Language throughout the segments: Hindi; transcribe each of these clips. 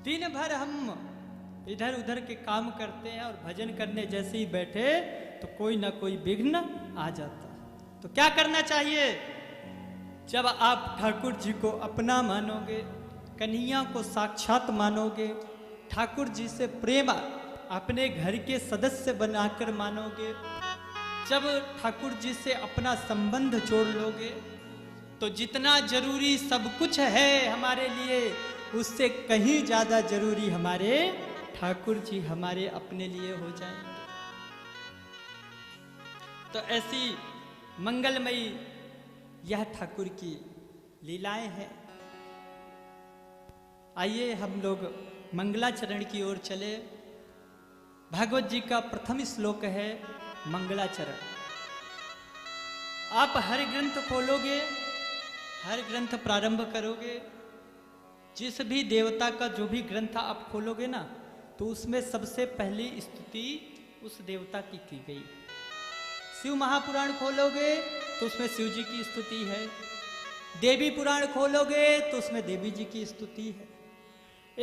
दिन भर हम इधर उधर के काम करते हैं और भजन करने जैसे ही बैठे तो कोई ना कोई विघ्न आ जाता है। तो क्या करना चाहिए? जब आप ठाकुर जी को अपना मानोगे, कन्हैया को साक्षात मानोगे, ठाकुर जी से प्रेम अपने घर के सदस्य बनाकर मानोगे, जब ठाकुर जी से अपना संबंध जोड़ लोगे, तो जितना जरूरी सब कुछ है हमारे लिए, उससे कहीं ज्यादा जरूरी हमारे ठाकुर जी हमारे अपने लिए हो जाएंगे। तो ऐसी मंगलमयी यह ठाकुर की लीलाएं हैं। आइए हम लोग मंगलाचरण की ओर चले। भागवत जी का प्रथम श्लोक है मंगलाचरण। आप हर ग्रंथ खोलोगे, हर ग्रंथ प्रारंभ करोगे, जिस भी देवता का जो भी ग्रंथ आप खोलोगे ना, तो उसमें सबसे पहली स्तुति उस देवता की गई। शिव महापुराण खोलोगे तो उसमें शिव जी की स्तुति है, देवी पुराण खोलोगे तो उसमें देवी जी की स्तुति है।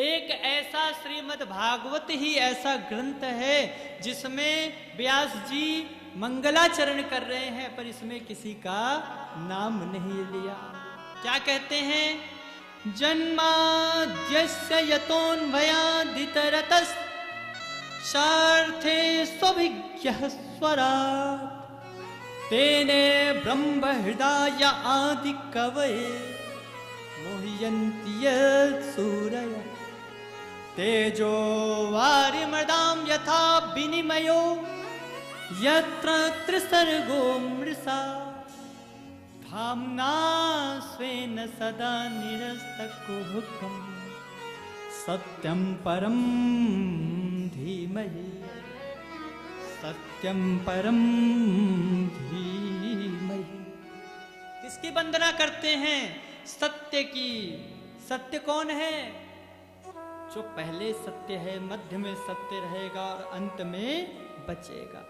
एक ऐसा श्रीमद् भागवत ही ऐसा ग्रंथ है जिसमें व्यास जी मंगलाचरण कर रहे हैं, पर इसमें किसी का नाम नहीं लिया। क्या कहते हैं? जन्माद्यस्य यतोऽन्वयादितरतश्च शार्थे स्वभिज्ञः स्वराट् तेने ब्रह्म हृदय आदि कवये मोहयन्ति सूरय तेजो वारिमृदां यथा विनिमयो यत्र त्रिसर्गो मृषा धाम्ना स्वेन सदा निरस्तकुहकं सत्यं परं धीमहि सत्यं परं धीमहि। किसकी वंदना करते हैं? सत्य की। सत्य कौन है? जो पहले सत्य है, मध्य में सत्य रहेगा और अंत में बचेगा।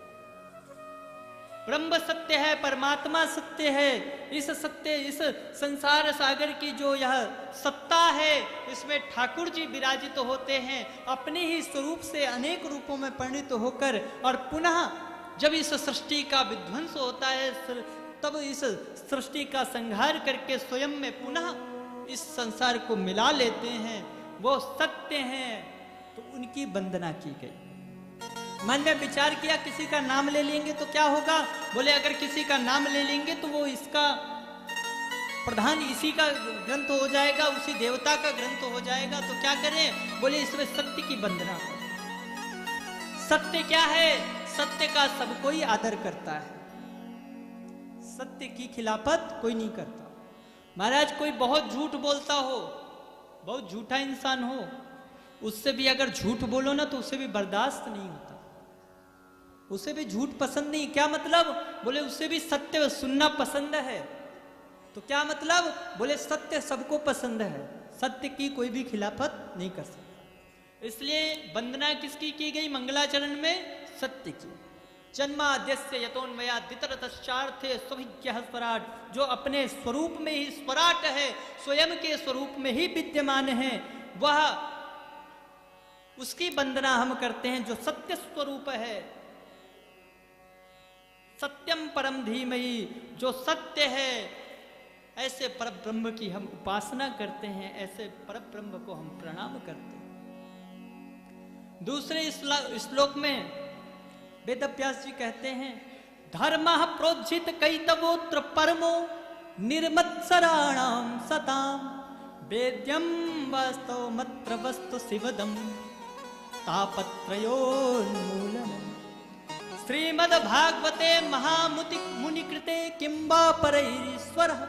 ब्रह्म सत्य है, परमात्मा सत्य है। इस सत्य, इस संसार सागर की जो यह सत्ता है, इसमें ठाकुर जी विराजित होते हैं अपने ही स्वरूप से अनेक रूपों में परिणित होकर, और पुनः जब इस सृष्टि का विध्वंस होता है, तब इस सृष्टि का संहार करके स्वयं में पुनः इस संसार को मिला लेते हैं। वो सत्य हैं, तो उनकी वंदना की गई। मन में विचार किया किसी का नाम ले लेंगे तो क्या होगा? बोले अगर किसी का नाम ले लेंगे तो वो इसका प्रधान इसी का ग्रंथ हो जाएगा, उसी देवता का ग्रंथ हो जाएगा। तो क्या करें? बोले इसमें सत्य की वंदना करो। सत्य क्या है? सत्य का सब कोई आदर करता है, सत्य की खिलाफत कोई नहीं करता। महाराज कोई बहुत झूठ बोलता हो, बहुत झूठा इंसान हो, उससे भी अगर झूठ बोलो ना तो उसे भी बर्दाश्त नहीं होता, उसे भी झूठ पसंद नहीं। क्या मतलब? बोले उससे भी सत्य सुनना पसंद है। तो क्या मतलब? बोले सत्य सबको पसंद है, सत्य की कोई भी खिलाफत नहीं कर सकता। इसलिए वंदना किसकी की गई मंगलाचरण में? सत्य की। जन्माद्यस्य यतोऽन्वयादितरतश्चार्थे स्वभिज्ञः स्वराट्, जो अपने स्वरूप में ही स्वराट है, स्वयं के स्वरूप में ही विद्यमान है, वह उसकी वंदना हम करते हैं जो सत्य स्वरूप है। सत्यम परम धीमहि, जो सत्य है, ऐसे परब्रह्म की हम उपासना करते हैं, ऐसे परब्रह्म को हम प्रणाम करते हैं। दूसरे श्लोक में वेदव्यास जी कहते हैं, धर्मः प्रोज्झित कैतवोत्र परमो निर्मत्सराणां सतां वेद्यं वास्तवमत्र वस्तु शिवदं तापत्रयोन्मूलनम्। श्रीमद् भागवते महामुति मुनिकृते किं वा परैरीश्वरः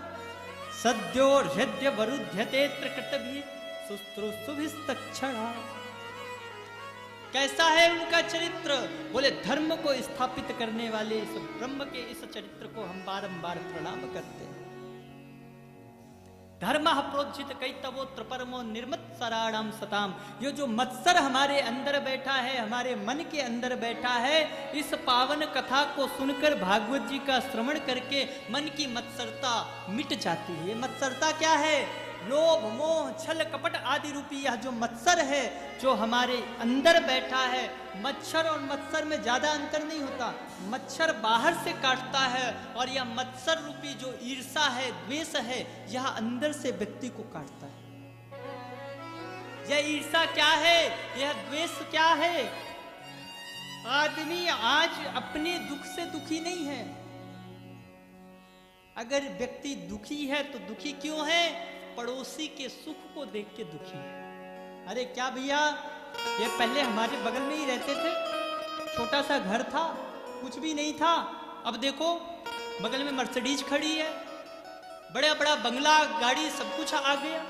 सद्यो हृद्य वरुध्यते त्रिकृतभिः शुश्रूषुभिस्तक्षणात्। कैसा है उनका चरित्र? बोले धर्म को स्थापित करने वाले इस ब्रह्म के इस चरित्र को हम बारंबार प्रणाम करते हैं। धर्म प्रोज्झित कैतवोत्र परमो निर्मत्सराणाम सताम, ये जो मत्सर हमारे अंदर बैठा है, हमारे मन के अंदर बैठा है, इस पावन कथा को सुनकर भागवत जी का श्रवण करके मन की मत्सरता मिट जाती है। मत्सरता क्या है? लोभ मोह छल कपट आदि रूपी यह जो मत्सर है, जो हमारे अंदर बैठा है, मच्छर और मत्सर में ज्यादा अंतर नहीं होता। मच्छर बाहर से काटता है और यह मत्सर रूपी जो ईर्षा है, द्वेष है, यह अंदर से व्यक्ति को काटता है। यह ईर्षा क्या है, यह द्वेष क्या है? आदमी आज अपने दुख से दुखी नहीं है। अगर व्यक्ति दुखी है तो दुखी क्यों है? पड़ोसी के सुख को देख के दुखी है। अरे क्या भैया, ये पहले हमारे बगल में ही रहते थे, छोटा सा घर था, कुछ भी नहीं था, अब देखो बगल में मर्सिडीज खड़ी है, बड़ा बड़ा बंगला, गाड़ी, सब कुछ आ गया।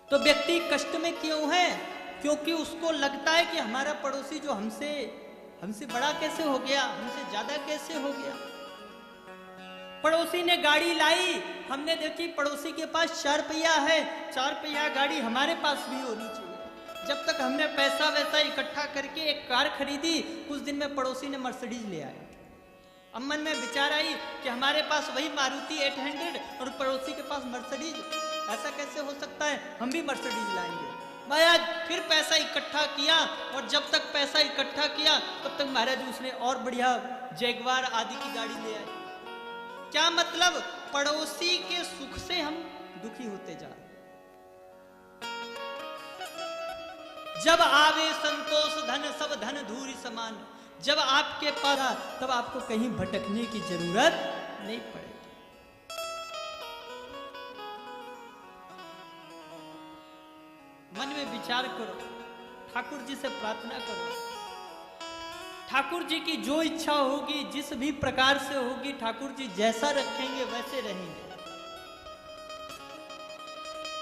तो व्यक्ति कष्ट में क्यों है? क्योंकि उसको लगता है कि हमारा पड़ोसी जो हमसे बड़ा कैसे हो गया, हमसे ज्यादा कैसे हो गया। पड़ोसी ने गाड़ी लाई, हमने देखी पड़ोसी के पास 4 पहिया है, 4 पहिया गाड़ी हमारे पास भी होनी चाहिए। जब तक हमने पैसा वैसा इकट्ठा करके एक कार खरीदी, कुछ दिन में पड़ोसी ने मर्सिडीज ले आया। अब मन में विचार आई कि हमारे पास वही मारुति 800 और पड़ोसी के पास मर्सिडीज, ऐसा कैसे हो सकता है, हम भी मर्सिडीज लाएंगे। महाराज फिर पैसा इकट्ठा किया, और जब तक पैसा इकट्ठा किया तब तक महाराज उसने और बढ़िया जैगवार आदि की गाड़ी ले आई। क्या मतलब? पड़ोसी के सुख से हम दुखी होते जा रहे। जब आवे संतोष धन सब धन धूरी समान, जब आपके पास तब आपको कहीं भटकने की जरूरत नहीं पड़ेगी। मन में विचार करो, ठाकुर जी से प्रार्थना करो, ठाकुर जी की जो इच्छा होगी, जिस भी प्रकार से होगी, ठाकुर जी जैसा रखेंगे वैसे रहेंगे।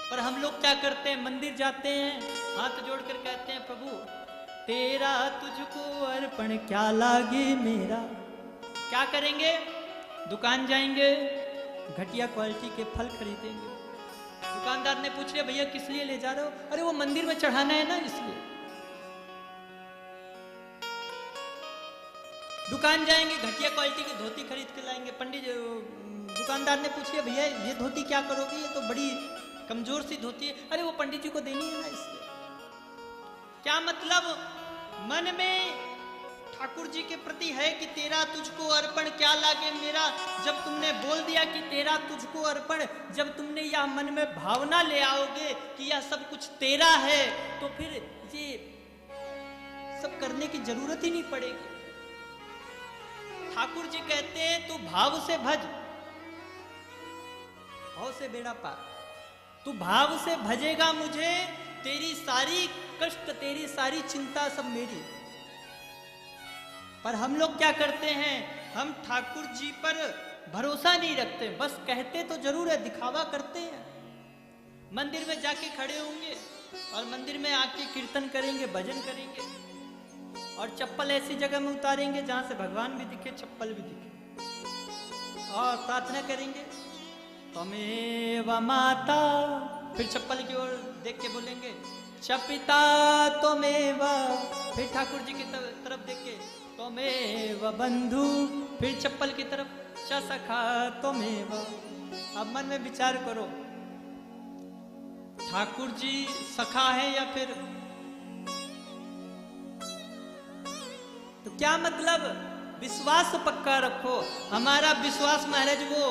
पर हम लोग क्या करते हैं, मंदिर जाते हैं, हाथ जोड़कर कहते हैं प्रभु तेरा तुझको अर्पण क्या लागे मेरा। क्या करेंगे? दुकान जाएंगे, घटिया क्वालिटी के फल खरीदेंगे। दुकानदार ने पूछ लिया भैया किस लिए ले जा रहे हो? अरे वो मंदिर में चढ़ाना है ना, इसलिए। दुकान जाएंगे, घटिया क्वालिटी की धोती खरीद के लाएंगे। पंडित दुकानदार ने पूछ लिया भैया ये धोती क्या करोगे, ये तो बड़ी कमजोर सी धोती है। अरे वो पंडित जी को देनी है ना, इसलिए। क्या मतलब? मन में ठाकुर जी के प्रति है कि तेरा तुझको अर्पण क्या लागे मेरा। जब तुमने बोल दिया कि तेरा तुझको अर्पण, जब तुमने यह मन में भावना ले आओगे कि यह सब कुछ तेरा है, तो फिर ये सब करने की जरूरत ही नहीं पड़ेगी। ठाकुर जी कहते हैं तू भाव से भज, भाव से बेड़ा पार। तू भाव से भजेगा मुझे, तेरी सारी कष्ट, तेरी सारी चिंता सब मेरी। पर हम लोग क्या करते हैं, हम ठाकुर जी पर भरोसा नहीं रखते, बस कहते तो जरूर है, दिखावा करते हैं। मंदिर में जाके खड़े होंगे और मंदिर में आके कीर्तन करेंगे, भजन करेंगे, और चप्पल ऐसी जगह में उतारेंगे जहां से भगवान भी दिखे, चप्पल भी दिखे, और प्रार्थना करेंगे त्वमेव माता, फिर चप्पल की ओर देख के बोलेंगे च पिता त्वमेव, फिर ठाकुर जी की तरफ देख के त्वमेव बंधु, फिर चप्पल की तरफ च सखा त्वमेव। अब मन में विचार करो, ठाकुर जी सखा है या फिर? तो क्या मतलब? विश्वास पक्का रखो। हमारा विश्वास महाराज वो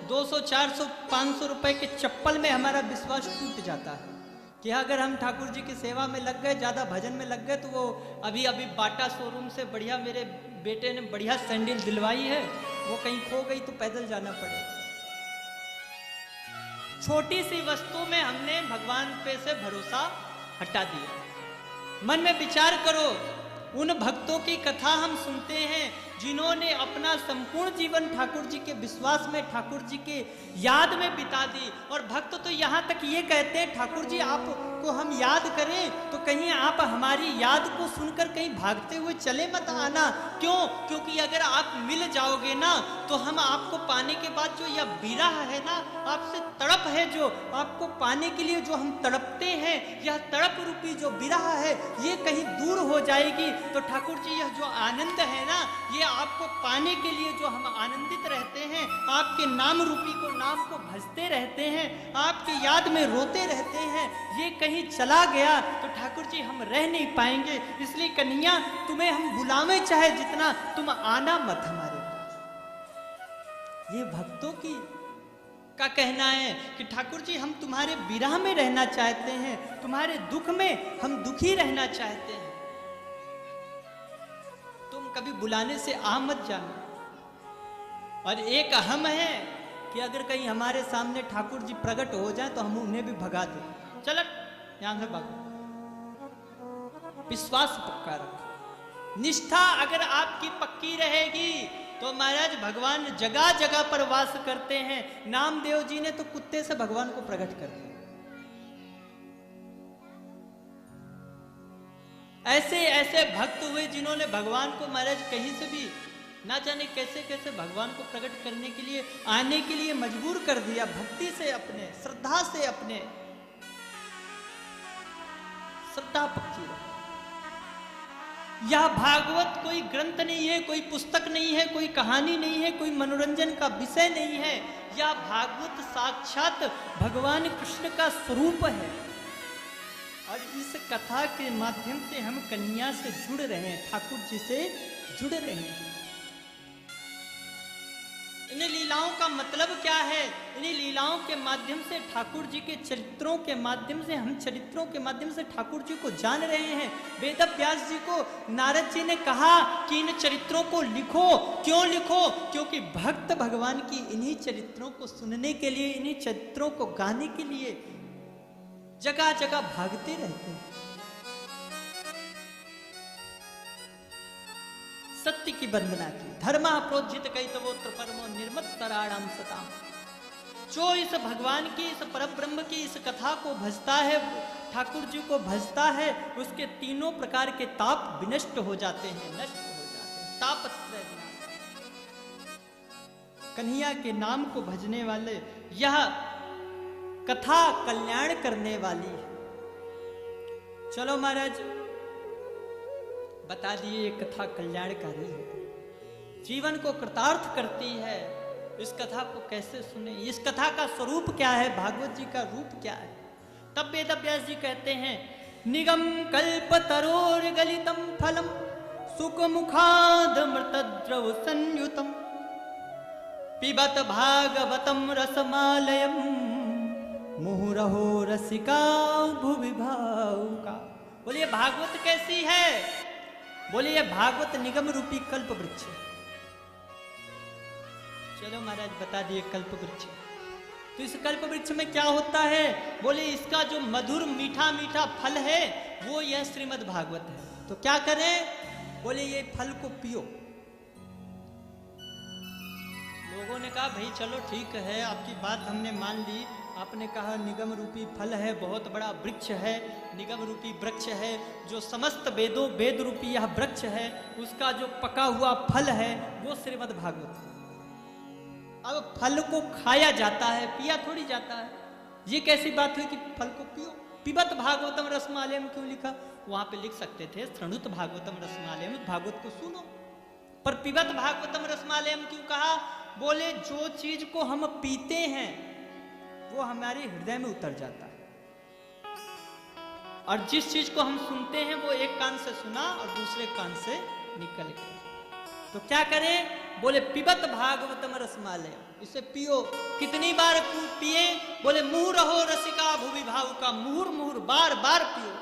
200, 400, 500 रुपए के चप्पल में हमारा विश्वास टूट जाता है कि अगर हम ठाकुर जी की सेवा में लग गए, ज्यादा भजन में लग गए, तो वो अभी बाटा शोरूम से बढ़िया मेरे बेटे ने बढ़िया सैंडल दिलवाई है, वो कहीं खो गई तो पैदल जाना पड़ेगा। छोटी सी वस्तु में हमने भगवान पे से भरोसा हटा दिया। मन में विचार करो, उन भक्तों की कथा हम सुनते हैं जिन्होंने अपना संपूर्ण जीवन ठाकुर जी के विश्वास में, ठाकुर जी के याद में बिता दी। और भक्त तो यहाँ तक ये कहते हैं ठाकुर जी आपको हम याद करें तो कहीं आप हमारी याद को सुनकर कहीं भागते हुए चले मत आना। क्यों? क्योंकि अगर आप मिल जाओगे ना तो हम आपको पाने के बाद जो यह विरह है ना, आपसे तड़प है, जो आपको पाने के लिए जो हम तड़पते हैं, यह तड़प रूपी जो विरह है ये कहीं दूर हो जाएगी। तो ठाकुर जी यह जो आनंद है ना, ये आपको पाने के लिए जो हम आनंदित रहते हैं, आपके नाम रूपी को नाम को भजते रहते हैं, आपकी याद में रोते रहते हैं, ये कहीं चला गया तो ठाकुर जी हम रह नहीं पाएंगे। इसलिए कन्हैया तुम्हें हम बुलावे चाहे जितना, तुम आना मत हमारे पास। ये भक्तों की का कहना है कि ठाकुर जी हम तुम्हारे विरह में रहना चाहते हैं, तुम्हारे दुख में हम दुखी रहना चाहते हैं, तुम कभी बुलाने से आ मत जाना। और एक अहम है कि अगर कहीं हमारे सामने ठाकुर जी प्रकट हो जाए तो हम उन्हें भी भगा दें, चल यहां से भागो। विश्वास पक्का रखो, निष्ठा अगर आपकी पक्की रहेगी तो महाराज भगवान जगह जगह पर वास करते हैं। नामदेव जी ने तो कुत्ते से भगवान को प्रकट कर दिया। ऐसे ऐसे भक्त हुए जिन्होंने भगवान को महाराज कहीं से भी ना जाने कैसे कैसे भगवान को प्रकट करने के लिए आने के लिए मजबूर कर दिया, भक्ति से अपने श्रद्धा से अपने श्रद्धा पक्की रखो। यह भागवत कोई ग्रंथ नहीं है, कोई पुस्तक नहीं है, कोई कहानी नहीं है, कोई मनोरंजन का विषय नहीं है। यह भागवत साक्षात भगवान कृष्ण का स्वरूप है। और इस कथा के माध्यम से हम कन्हैया से जुड़ रहे हैं, ठाकुर जी से जुड़ रहे हैं। इन लीलाओं का मतलब क्या है? इन लीलाओं के माध्यम से ठाकुर जी के चरित्रों के माध्यम से हम चरित्रों के माध्यम से ठाकुर जी को जान रहे हैं। वेद व्यास जी को नारद जी ने कहा कि इन चरित्रों को लिखो। क्यों लिखो? क्योंकि भक्त भगवान की इन्हीं चरित्रों को सुनने के लिए, इन्हीं चरित्रों को गाने के लिए जगह जगह भागते रहते हैं। सत्य की वंदना की, धर्मा प्रोज्जित कैतवोत्र परमो निर्मत्तराणाम सताम। जो इस भगवान की, इस परब्रह्म की इस कथा को भजता है, ठाकुर जी को भजता है, उसके तीनों प्रकार के ताप विनष्ट हो जाते हैं, नष्ट हो जाते हैं। तापत्रय विनाश। कन्हैया के नाम को भजने वाले यह कथा कल्याण करने वाली है। चलो महाराज बता दिए, ये कथा कल्याणकारी है, जीवन को कृतार्थ करती है। इस कथा को कैसे सुने, इस कथा का स्वरूप क्या है, भागवत जी का रूप क्या है? तब वेद व्यास जी कहते हैं, निगम कल्प तरोर गलितम फलम सुख मुखाद मृतद्रव संयुतम पिबत भागवतम रसमालयम मुहुरहो रसिका भुवि भावुका। बोलिए भागवत कैसी है? बोलिए भागवत निगम रूपी कल्प वृक्ष। चलो महाराज बता दिए कल्प वृक्ष। तो इस कल्प वृक्ष में क्या होता है? बोले इसका जो मधुर मीठा मीठा फल है वो यह श्रीमद् भागवत है। तो क्या करें? बोले ये फल को पियो। लोगों ने कहा भाई चलो ठीक है, आपकी बात हमने मान ली। आपने कहा निगम रूपी फल है, बहुत बड़ा वृक्ष है, निगम रूपी वृक्ष है, जो समस्त वेदों वेद रूपी यह वृक्ष है, उसका जो पका हुआ फल है वो श्रीमद् भागवत है। अब फल को खाया जाता है, पिया थोड़ी जाता है। ये कैसी बात हुई कि फल को पियो? पिबत भागवतम रसमालयम क्यों लिखा? वहां पे लिख सकते थे श्रृणुत भागवतम रसमालयम, भागवत को सुनो। पर पिबत भागवतम रसमालयम क्यों कहा? बोले जो चीज को हम पीते हैं वो हमारे हृदय में उतर जाता है, और जिस चीज को हम सुनते हैं वो एक कान से सुना और दूसरे कान से निकल गया। तो क्या करें? बोले पिबत भागवतम रसमालय, इसे पियो। कितनी बार पिए? बोले मुहुर रहो रसिका भुवि भावुका, मुहुर मुहुर बार बार पियो,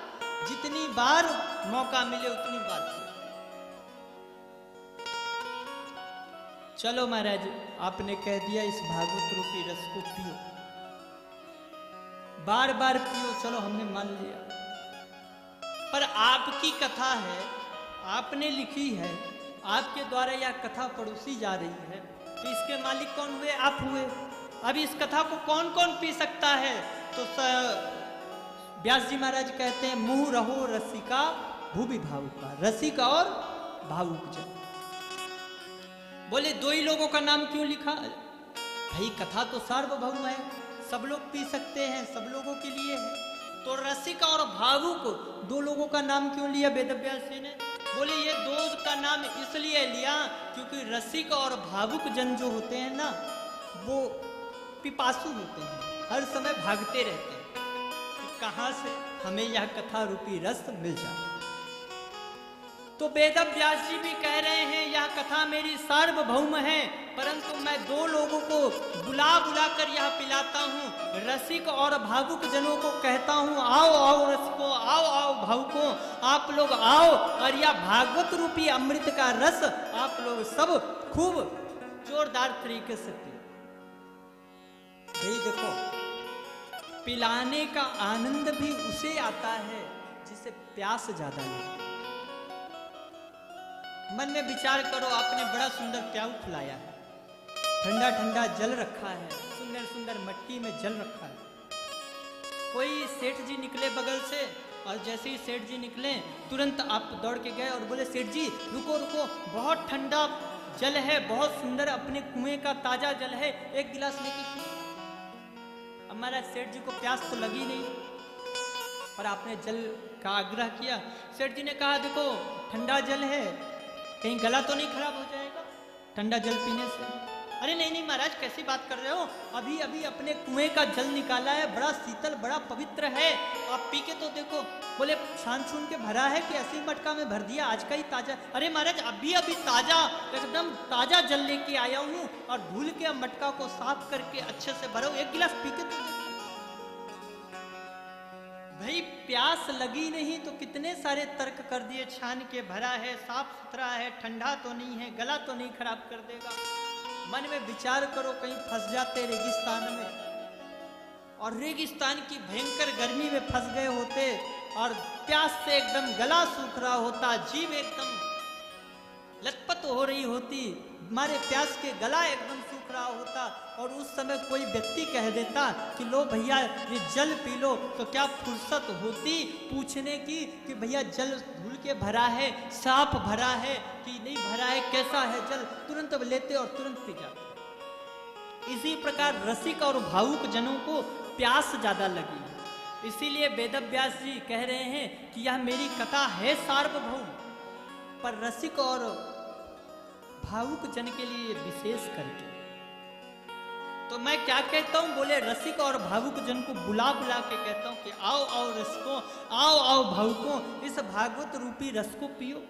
जितनी बार मौका मिले उतनी बार पियो। चलो महाराज आपने कह दिया इस भागवत रूपी रस को पियो, बार बार पियो, चलो हमने मान लिया। पर आपकी कथा है, आपने लिखी है, आपके द्वारा यह कथा पड़ोसी जा रही है, तो इसके मालिक कौन हुए? आप हुए। अब इस कथा को कौन कौन पी सकता है? तो व्यास जी महाराज कहते हैं मुँह रहो रसिका भूवि भावुका, रसिक और भावुक जन। बोले दो ही लोगों का नाम क्यों लिखा? भाई कथा तो सार्वभौम है, सब लोग पी सकते हैं, सब लोगों के लिए है। तो रसिक और भावुक दो लोगों का नाम क्यों लिया वेद व्यास जी ने? बोले ये दो का नाम इसलिए लिया क्योंकि रसिक और भावुक जन जो होते हैं ना, वो पिपासु होते हैं, हर समय भागते रहते हैं कि कहां से हमें यह कथा रूपी रस मिल जाए। तो वेद व्यास जी भी कह रहे हैं यह कथा मेरी सार्वभौम है, परंतु मैं दो लोगों को बुला बुला कर यह पिलाता हूँ। रसिक और भावुक जनों को कहता हूँ आओ आओ रसिको, आओ आओ भावुकों, आप लोग आओ और यह भागवत रूपी अमृत का रस आप लोग सब खूब जोरदार तरीके से पिए। भाई देखो, पिलाने का आनंद भी उसे आता है जिसे प्यास ज्यादा लगे। मन में विचार करो, आपने बड़ा सुंदर प्याऊ खिलाया है, ठंडा ठंडा जल रखा है, सुंदर सुंदर मटकी में जल रखा है। कोई सेठ जी निकले बगल से और जैसे ही सेठ जी निकले तुरंत आप दौड़ के गए और बोले सेठ जी रुको रुको, बहुत ठंडा जल है, बहुत सुंदर अपने कुएं का ताजा जल है, एक गिलास लेके। हमारा सेठ जी को प्यास तो लगी नहीं, पर आपने जल का आग्रह किया। सेठ जी ने कहा देखो ठंडा जल है, कहीं गला तो नहीं खराब हो जाएगा ठंडा जल पीने से। अरे नहीं नहीं महाराज, कैसी बात कर रहे हो, अभी अभी अपने कुएं का जल निकाला है, बड़ा शीतल बड़ा पवित्र है, आप पी के तो देखो। बोले छान छून के भरा है कि ऐसे ही मटका में भर दिया, आज का ही ताजा। अरे महाराज अभी अभी ताजा, एकदम ताजा जल लेके आया हूँ और धुल के मटका को साफ करके अच्छे से भरो, एक गिलास पी के तो। भाई प्यास लगी नहीं तो कितने सारे तर्क कर दिए, छान के भरा है, साफ सुथरा है, ठंडा तो नहीं है, गला तो नहीं खराब कर देगा। मन में विचार करो कहीं फंस जाते रेगिस्तान में और रेगिस्तान की भयंकर गर्मी में फंस गए होते और प्यास से एकदम गला सूख रहा होता, जीभ एकदम लथपथ हो रही होती, हमारे प्यास के गला एकदम सूख रहा होता और उस समय कोई व्यक्ति कह देता कि लो भैया ये जल पी लो, तो क्या फुर्सत होती पूछने की कि भैया जल धुल के भरा है, साफ भरा है कि नहीं भरा है, कैसा है जल, तुरंत लेते और तुरंत पी जाते। इसी प्रकार रसिक और भावुक जनों को प्यास ज्यादा लगी, इसीलिए वेदव्यास जी कह रहे हैं कि यह मेरी कथा है सार्वभौम, पर रसिक और भावुक जन के लिए विशेष करके। तो मैं क्या कहता हूं, बोले रसिक और भावुक जन को बुला बुला के कहता हूं कि आओ आओ रसिकों, आओ आओ भावुकों, इस भागवत रूपी रस को पियो।